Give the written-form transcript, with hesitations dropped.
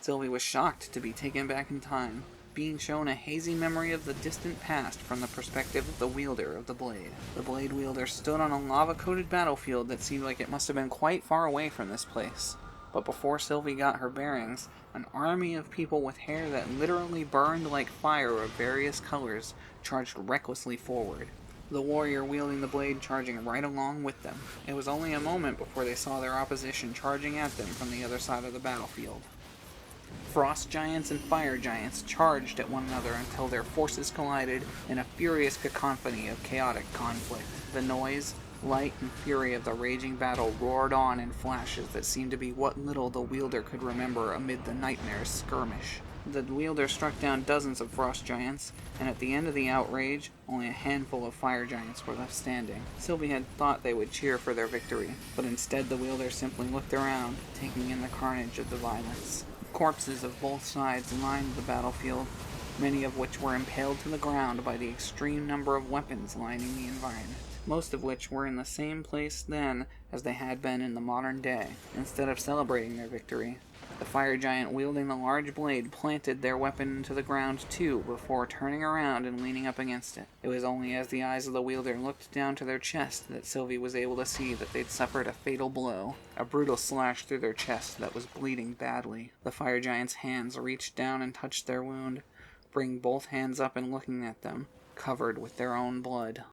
Sylvie was shocked to be taken back in time, being shown a hazy memory of the distant past from the perspective of the wielder of the blade. The blade wielder stood on a lava-coated battlefield that seemed like it must have been quite far away from this place. But before Sylvie got her bearings, an army of people with hair that literally burned like fire of various colors charged recklessly forward. The warrior wielding the blade charging right along with them. It was only a moment before they saw their opposition charging at them from the other side of the battlefield. Frost giants and fire giants charged at one another until their forces collided in a furious cacophony of chaotic conflict. The noise, light, and fury of the raging battle roared on in flashes that seemed to be what little the wielder could remember amid the nightmare's skirmish. The wielder struck down dozens of frost giants, and at the end of the outrage, only a handful of fire giants were left standing. Sylvie had thought they would cheer for their victory, but instead the wielder simply looked around, taking in the carnage of the violence. Corpses of both sides lined the battlefield, many of which were impaled to the ground by the extreme number of weapons lining the environment, most of which were in the same place then as they had been in the modern day. Instead of celebrating their victory, the fire giant wielding the large blade planted their weapon into the ground too before turning around and leaning up against it. It was only as the eyes of the wielder looked down to their chest that Sylvie was able to see that they'd suffered a fatal blow, a brutal slash through their chest that was bleeding badly. The fire giant's hands reached down and touched their wound, bringing both hands up and looking at them, covered with their own blood.